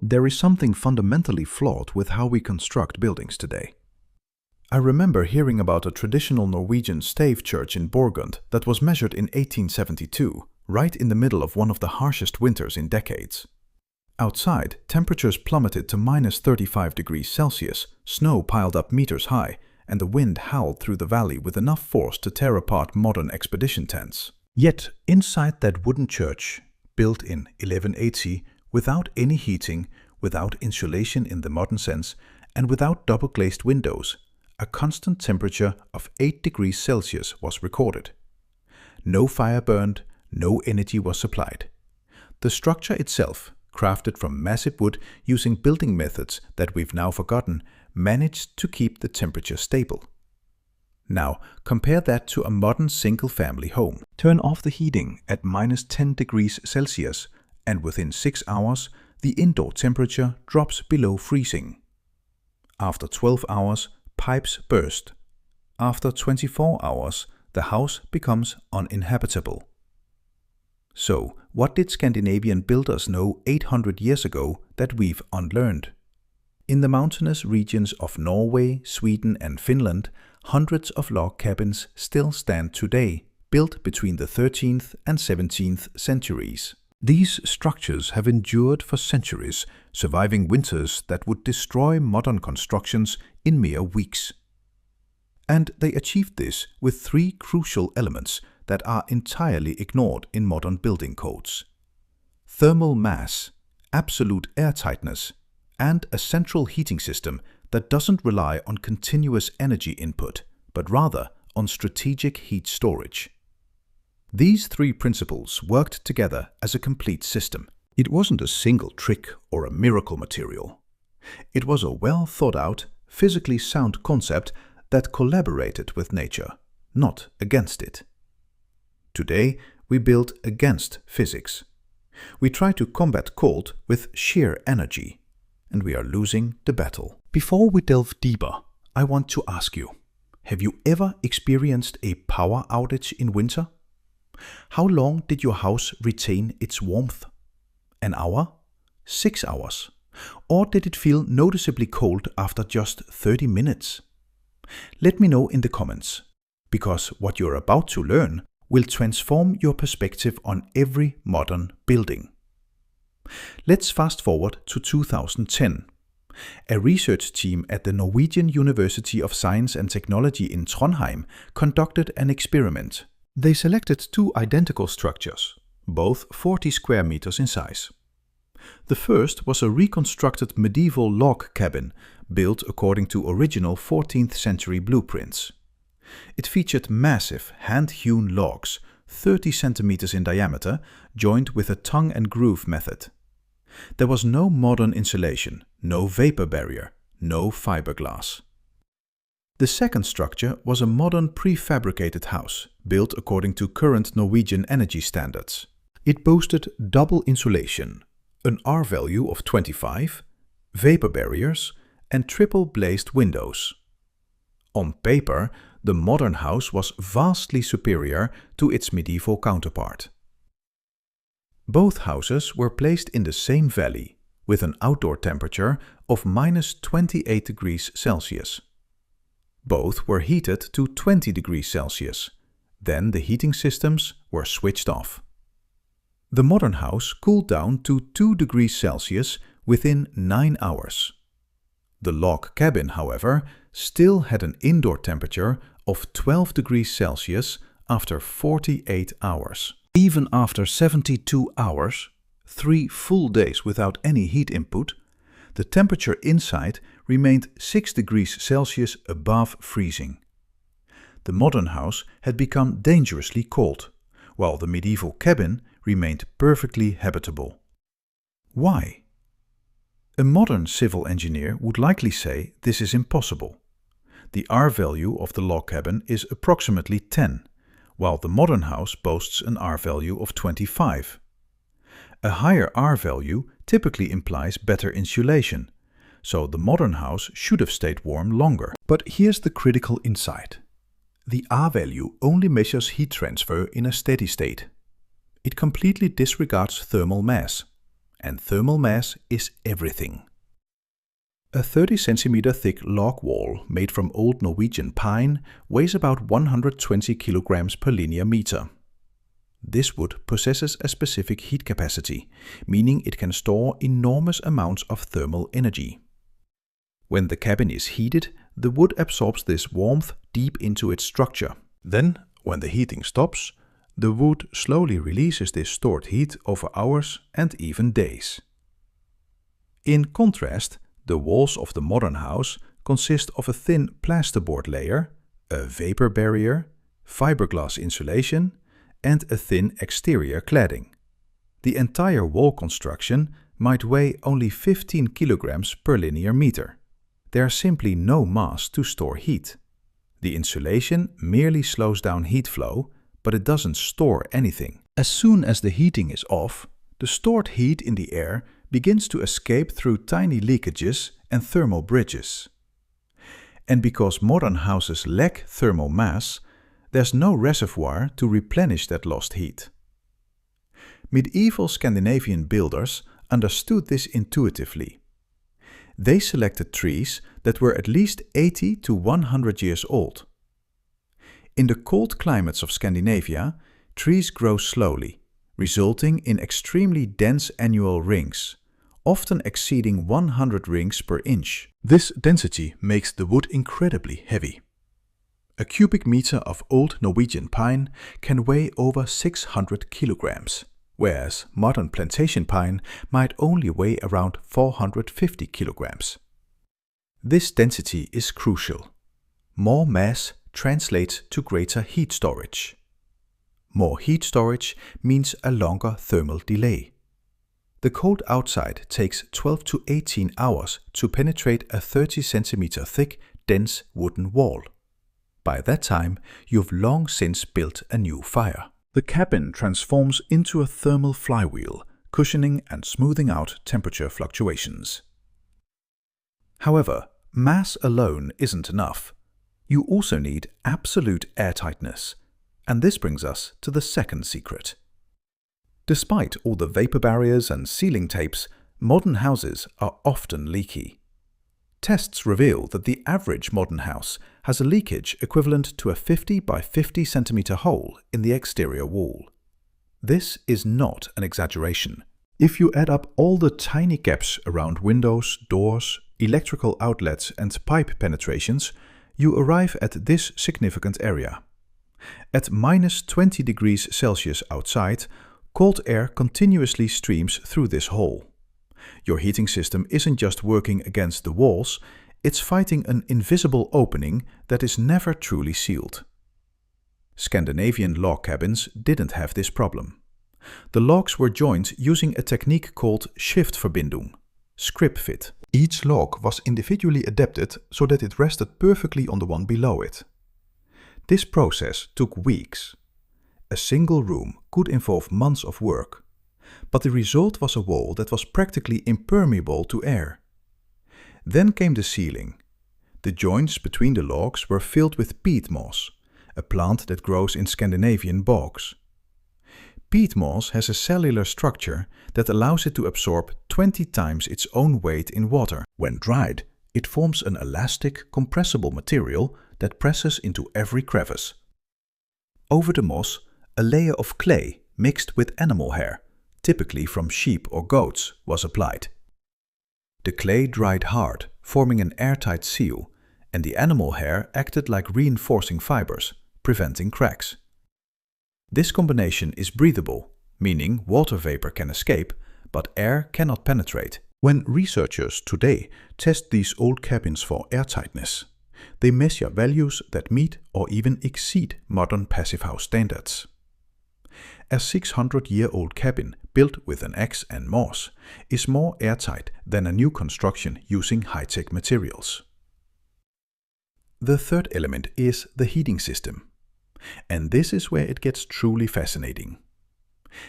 There is something fundamentally flawed with how we construct buildings today. I remember hearing about a traditional Norwegian stave church in Borgund that was measured in 1872, right in the middle of one of the harshest winters in decades. Outside, temperatures plummeted to minus 35 degrees Celsius, snow piled up meters high, and the wind howled through the valley with enough force to tear apart modern expedition tents. Yet, inside that wooden church, built in 1180, without any heating, without insulation in the modern sense, and without double-glazed windows, a constant temperature of 8 degrees Celsius was recorded. No fire burned, no energy was supplied. The structure itself, crafted from massive wood using building methods that we've now forgotten, managed to keep the temperature stable. Now, compare that to a modern single-family home. Turn off the heating at minus 10 degrees Celsius, and within 6 hours, the indoor temperature drops below freezing. After 12 hours, pipes burst. After 24 hours, the house becomes uninhabitable. So, what did Scandinavian builders know 800 years ago that we've unlearned? In the mountainous regions of Norway, Sweden and Finland, hundreds of log cabins still stand today, built between the 13th and 17th centuries. These structures have endured for centuries, surviving winters that would destroy modern constructions in mere weeks. And they achieved this with 3 crucial elements that are entirely ignored in modern building codes: thermal mass, absolute airtightness, and a central heating system that doesn't rely on continuous energy input, but rather on strategic heat storage. These 3 principles worked together as a complete system. It wasn't a single trick or a miracle material. It was a well-thought-out, physically sound concept that collaborated with nature, not against it. Today, we build against physics. We try to combat cold with sheer energy, and we are losing the battle. Before we delve deeper, I want to ask you, have you ever experienced a power outage in winter? How long did your house retain its warmth? An hour? 6 hours? Or did it feel noticeably cold after just 30 minutes? Let me know in the comments, because what you're about to learn will transform your perspective on every modern building. Let's fast forward to 2010. A research team at the Norwegian University of Science and Technology in Trondheim conducted an experiment. They selected 2 identical structures, both 40 square meters in size. The first was a reconstructed medieval log cabin built according to original 14th century blueprints. It featured massive hand-hewn logs, 30 centimeters in diameter, joined with a tongue and groove method. There was no modern insulation, no vapor barrier, no fiberglass. The second structure was a modern prefabricated house, built according to current Norwegian energy standards. It boasted double insulation, an R value of 25, vapor barriers, and triple glazed windows. On paper, the modern house was vastly superior to its medieval counterpart. Both houses were placed in the same valley, with an outdoor temperature of minus 28 degrees Celsius. Both were heated to 20 degrees Celsius. Then the heating systems were switched off. The modern house cooled down to 2 degrees Celsius within 9 hours. The log cabin, however, still had an indoor temperature of 12 degrees Celsius after 48 hours. Even after 72 hours, 3 full days without any heat input, the temperature inside remained 6 degrees Celsius above freezing. The modern house had become dangerously cold, while the medieval cabin remained perfectly habitable. Why? A modern civil engineer would likely say this is impossible. The R value of the log cabin is approximately 10, while the modern house boasts an R value of 25. A higher R value typically implies better insulation, so the modern house should have stayed warm longer. But here's the critical insight. The R value only measures heat transfer in a steady state. It completely disregards thermal mass. and thermal mass is everything. A 30 centimeter thick log wall made from old Norwegian pine weighs about 120 kilograms per linear meter. This wood possesses a specific heat capacity, meaning it can store enormous amounts of thermal energy. When the cabin is heated, the wood absorbs this warmth deep into its structure. Then, when the heating stops, the wood slowly releases this stored heat over hours and even days. In contrast, the walls of the modern house consist of a thin plasterboard layer, a vapor barrier, fiberglass insulation, and a thin exterior cladding. The entire wall construction might weigh only 15 kilograms per linear meter. There is simply no mass to store heat. The insulation merely slows down heat flow, but it doesn't store anything. As soon as the heating is off, the stored heat in the air begins to escape through tiny leakages and thermal bridges. And because modern houses lack thermal mass, there's no reservoir to replenish that lost heat. Medieval Scandinavian builders understood this intuitively. They selected trees that were at least 80 to 100 years old. In the cold climates of Scandinavia, trees grow slowly, resulting in extremely dense annual rings, often exceeding 100 rings per inch. This density makes the wood incredibly heavy. A cubic meter of old Norwegian pine can weigh over 600 kilograms, whereas modern plantation pine might only weigh around 450 kilograms. This density is crucial. More mass translates to greater heat storage. More heat storage means a longer thermal delay. The cold outside takes 12 to 18 hours to penetrate a 30 centimeter thick, dense wooden wall. By that time, you've long since built a new fire. The cabin transforms into a thermal flywheel, cushioning and smoothing out temperature fluctuations. However, mass alone isn't enough. You also need absolute airtightness, and this brings us to the second secret. Despite all the vapor barriers and ceiling tapes, modern houses are often leaky. Tests reveal that the average modern house has a leakage equivalent to a 50 by 50 centimeter hole in the exterior wall. This is not an exaggeration. If you add up all the tiny gaps around windows, doors, electrical outlets and pipe penetrations, you arrive at this significant area. At minus 20 degrees Celsius outside, cold air continuously streams through this hole. Your heating system isn't just working against the walls, it's fighting an invisible opening that is never truly sealed. Scandinavian log cabins didn't have this problem. The logs were joined using a technique called skiftforbindung, scrip fit. Each log was individually adapted so that it rested perfectly on the one below it. This process took weeks. A single room could involve months of work, but the result was a wall that was practically impermeable to air. Then came the ceiling. The joints between the logs were filled with peat moss, a plant that grows in Scandinavian bogs. Peat moss has a cellular structure that allows it to absorb 20 times its own weight in water. When dried, it forms an elastic, compressible material that presses into every crevice. Over the moss, a layer of clay mixed with animal hair, typically from sheep or goats, was applied. The clay dried hard, forming an airtight seal, and the animal hair acted like reinforcing fibers, preventing cracks. This combination is breathable, meaning water vapor can escape, but air cannot penetrate. When researchers today test these old cabins for airtightness, they measure values that meet or even exceed modern passive house standards. A 600-year-old cabin built with an axe and moss is more airtight than a new construction using high-tech materials. The third element is the heating system. And this is where it gets truly fascinating.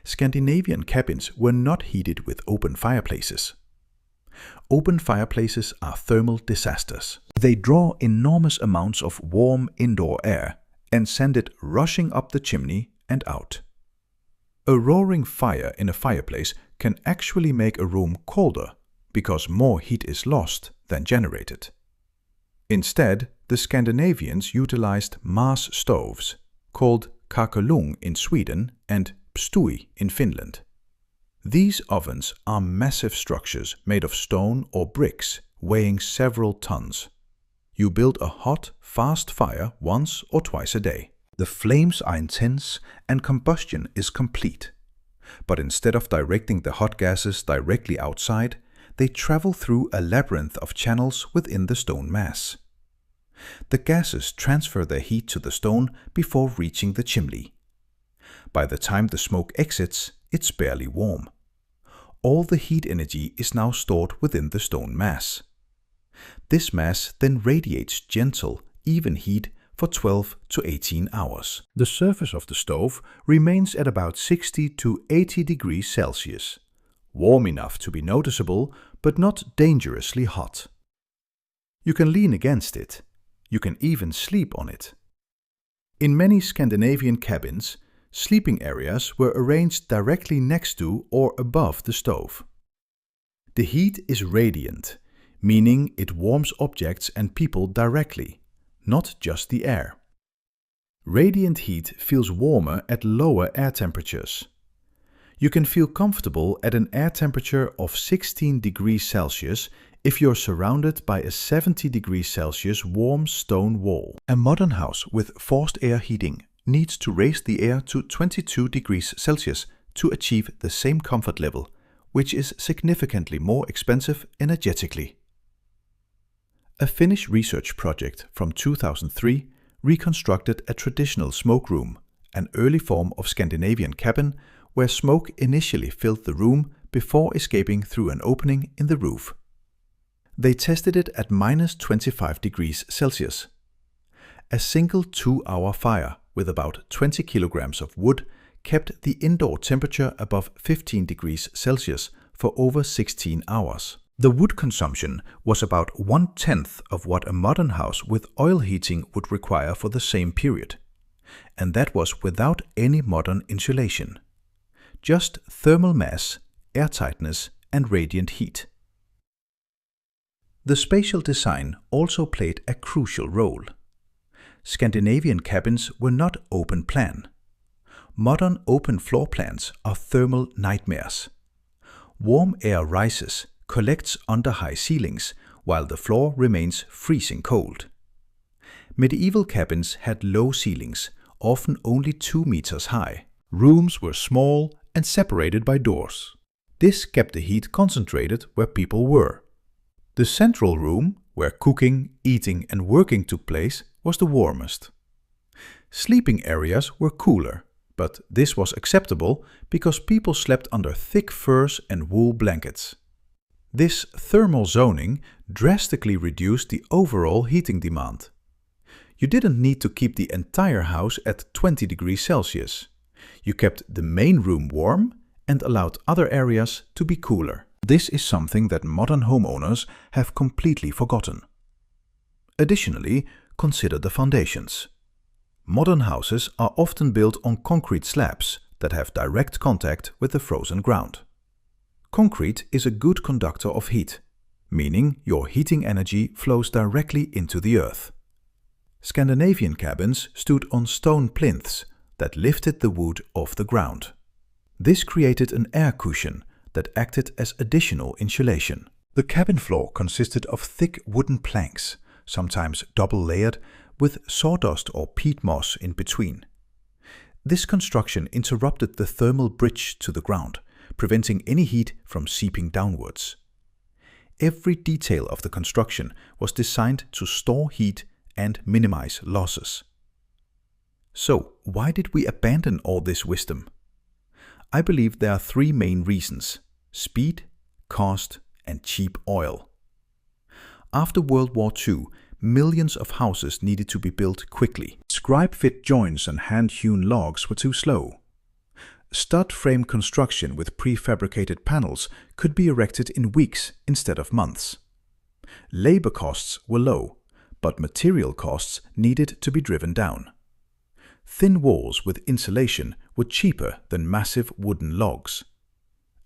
Scandinavian cabins were not heated with open fireplaces. Open fireplaces are thermal disasters. They draw enormous amounts of warm indoor air and send it rushing up the chimney and out. A roaring fire in a fireplace can actually make a room colder because more heat is lost than generated. Instead, the Scandinavians utilized mass stoves, called kakelung in Sweden and pstui in Finland. These ovens are massive structures made of stone or bricks weighing several tons. You build a hot, fast fire once or twice a day. The flames are intense and combustion is complete. But instead of directing the hot gases directly outside, they travel through a labyrinth of channels within the stone mass. The gases transfer their heat to the stone before reaching the chimney. By the time the smoke exits, it's barely warm. All the heat energy is now stored within the stone mass. This mass then radiates gentle, even heat for 12 to 18 hours. The surface of the stove remains at about 60 to 80 degrees Celsius, warm enough to be noticeable but not dangerously hot. You can lean against it. You can even sleep on it. In many Scandinavian cabins, sleeping areas were arranged directly next to or above the stove. The heat is radiant, meaning it warms objects and people directly, not just the air. Radiant heat feels warmer at lower air temperatures. You can feel comfortable at an air temperature of 16 degrees Celsius if you're surrounded by a 70 degrees Celsius warm stone wall. A modern house with forced air heating needs to raise the air to 22 degrees Celsius to achieve the same comfort level, which is significantly more expensive energetically. A Finnish research project from 2003 reconstructed a traditional smoke room, an early form of Scandinavian cabin where smoke initially filled the room before escaping through an opening in the roof. They tested it at -25 degrees Celsius. A single 2-hour fire with about 20 kilograms of wood kept the indoor temperature above 15 degrees Celsius for over 16 hours. The wood consumption was about 1/10 of what a modern house with oil heating would require for the same period. And that was without any modern insulation. Just thermal mass, airtightness, and radiant heat. The spatial design also played a crucial role. Scandinavian cabins were not open plan. Modern open floor plans are thermal nightmares. Warm air rises, collects under high ceilings, while the floor remains freezing cold. Medieval cabins had low ceilings, often only 2 meters high. Rooms were small and separated by doors. This kept the heat concentrated where people were. The central room, where cooking, eating and working took place, was the warmest. Sleeping areas were cooler, but this was acceptable because people slept under thick furs and wool blankets. This thermal zoning drastically reduced the overall heating demand. You didn't need to keep the entire house at 20 degrees Celsius. You kept the main room warm and allowed other areas to be cooler. This is something that modern homeowners have completely forgotten. Additionally, consider the foundations. Modern houses are often built on concrete slabs that have direct contact with the frozen ground. Concrete is a good conductor of heat, meaning your heating energy flows directly into the earth. Scandinavian cabins stood on stone plinths that lifted the wood off the ground. This created an air cushion that acted as additional insulation. The cabin floor consisted of thick wooden planks, sometimes double-layered, with sawdust or peat moss in between. This construction interrupted the thermal bridge to the ground, preventing any heat from seeping downwards. Every detail of the construction was designed to store heat and minimize losses. So, why did we abandon all this wisdom? I believe there are 3 main reasons: speed, cost, and cheap oil. After World War II, millions of houses needed to be built quickly. Scribe-fit joints and hand-hewn logs were too slow. Stud frame construction with prefabricated panels could be erected in weeks instead of months. Labor costs were low, but material costs needed to be driven down. Thin walls with insulation were cheaper than massive wooden logs.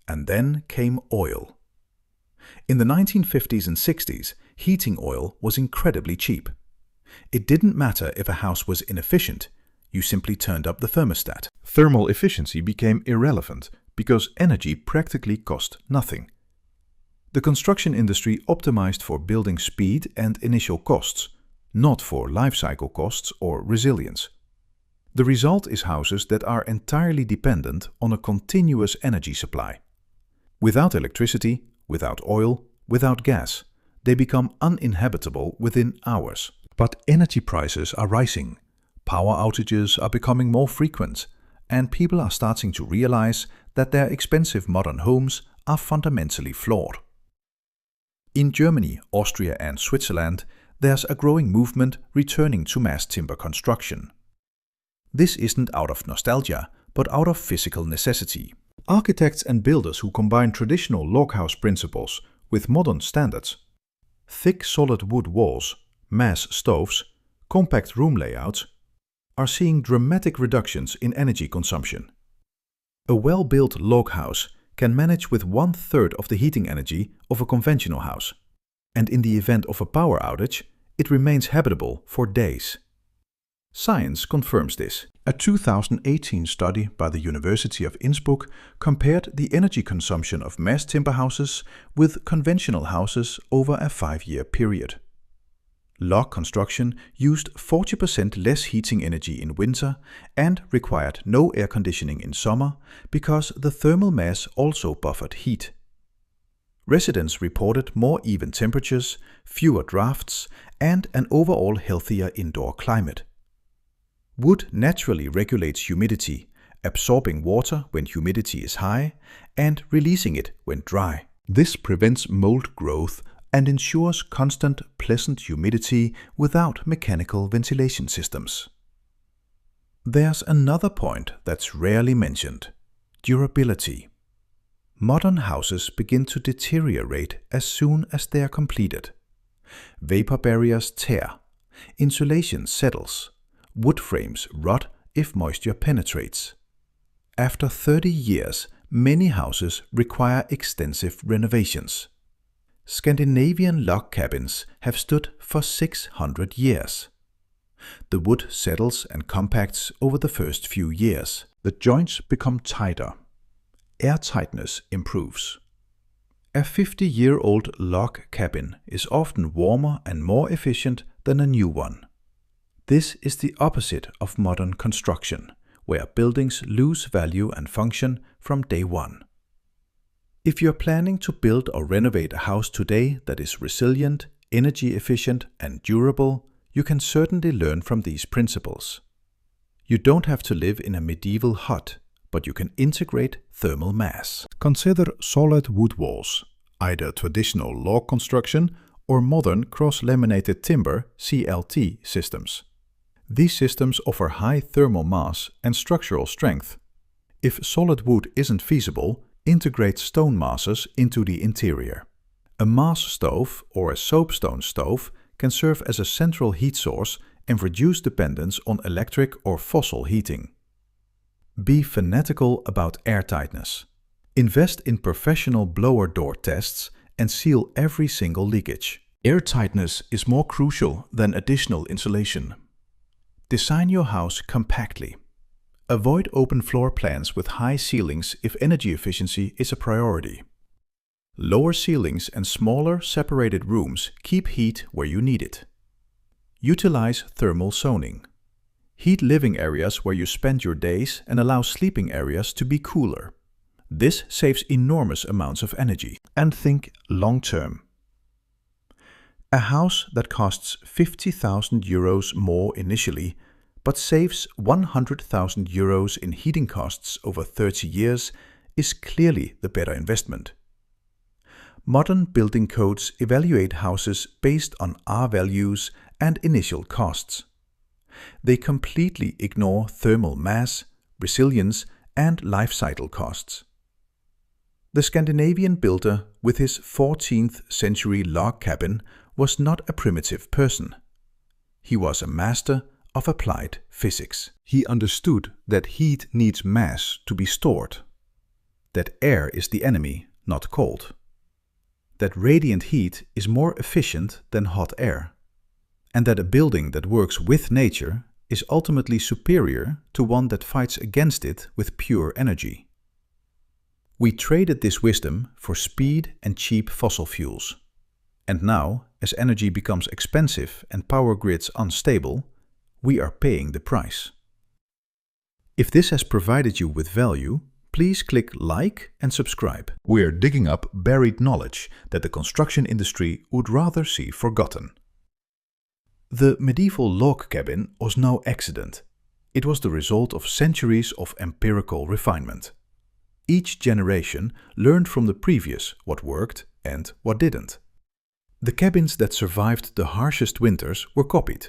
and then came oil. In the 1950s and 60s, heating oil was incredibly cheap. It didn't matter if a house was inefficient, you simply turned up the thermostat. Thermal efficiency became irrelevant because energy practically cost nothing. The construction industry optimized for building speed and initial costs, not for life cycle costs or resilience. The result is houses that are entirely dependent on a continuous energy supply. Without electricity, without oil, without gas, they become uninhabitable within hours. But energy prices are rising, power outages are becoming more frequent, and people are starting to realize that their expensive modern homes are fundamentally flawed. In Germany, Austria and Switzerland, there's a growing movement returning to mass timber construction. This isn't out of nostalgia, but out of physical necessity. Architects and builders who combine traditional loghouse principles with modern standards, thick solid wood walls, mass stoves, compact room layouts, are seeing dramatic reductions in energy consumption. A well-built log house can manage with 1/3 of the heating energy of a conventional house, and in the event of a power outage, it remains habitable for days. Science confirms this. A 2018 study by the University of Innsbruck compared the energy consumption of mass timber houses with conventional houses over a 5-year period. Log construction used 40% less heating energy in winter and required no air conditioning in summer because the thermal mass also buffered heat. Residents reported more even temperatures, fewer drafts, and an overall healthier indoor climate. Wood naturally regulates humidity, absorbing water when humidity is high and releasing it when dry. This prevents mold growth and ensures constant, pleasant humidity without mechanical ventilation systems. There's another point that's rarely mentioned: durability. Modern houses begin to deteriorate as soon as they are completed. Vapor barriers tear, insulation settles, wood frames rot if moisture penetrates. After 30 years, many houses require extensive renovations. Scandinavian log cabins have stood for 600 years. The wood settles and compacts over the first few years. The joints become tighter. Airtightness improves. A 50-year-old log cabin is often warmer and more efficient than a new one. This is the opposite of modern construction, where buildings lose value and function from day one. If you're planning to build or renovate a house today that is resilient, energy efficient, and durable, you can certainly learn from these principles. You don't have to live in a medieval hut, but you can integrate thermal mass. Consider solid wood walls, either traditional log construction or modern cross-laminated timber (CLT) systems. These systems offer high thermal mass and structural strength. If solid wood isn't feasible, integrate stone masses into the interior. A mass stove or a soapstone stove can serve as a central heat source and reduce dependence on electric or fossil heating. Be fanatical about airtightness. Invest in professional blower door tests and seal every single leakage. Airtightness is more crucial than additional insulation. Design your house compactly. Avoid open floor plans with high ceilings if energy efficiency is a priority. Lower ceilings and smaller separated rooms keep heat where you need it. Utilize thermal zoning. Heat living areas where you spend your days and allow sleeping areas to be cooler. This saves enormous amounts of energy. And think long term. A house that costs 50,000 euros more initially, but saves 100,000 euros in heating costs over 30 years is clearly the better investment. Modern building codes evaluate houses based on R values and initial costs. They completely ignore thermal mass, resilience, and life cycle costs. The Scandinavian builder with his 14th century log cabin was not a primitive person. He was a master of applied physics. He understood that heat needs mass to be stored. that air is the enemy, not cold. That radiant heat is more efficient than hot air. And that a building that works with nature is ultimately superior to one that fights against it with pure energy. We traded this wisdom for speed and cheap fossil fuels. And now, as energy becomes expensive and power grids unstable, we are paying the price. If this has provided you with value, please click like and subscribe. We're digging up buried knowledge that the construction industry would rather see forgotten. The medieval log cabin was no accident. It was the result of centuries of empirical refinement. Each generation learned from the previous what worked and what didn't. The cabins that survived the harshest winters were copied.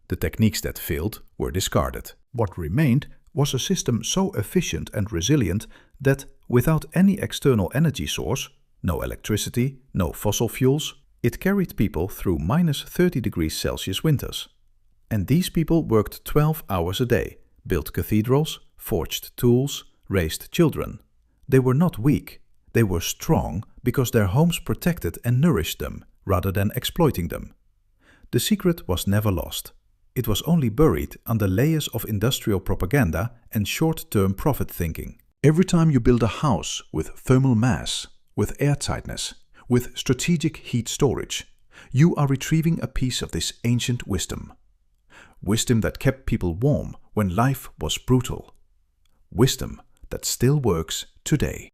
The techniques that failed were discarded. What remained was a system so efficient and resilient that, without any external energy source, no electricity, no fossil fuels, it carried people through -30°C winters. And these people worked 12 hours a day, built cathedrals, forged tools, raised children. They were not weak. They were strong because their homes protected and nourished them, rather than exploiting them. The secret was never lost. It was only buried under layers of industrial propaganda and short-term profit thinking. Every time you build a house with thermal mass, with airtightness, with strategic heat storage, you are retrieving a piece of this ancient wisdom. Wisdom that kept people warm when life was brutal. Wisdom that still works today.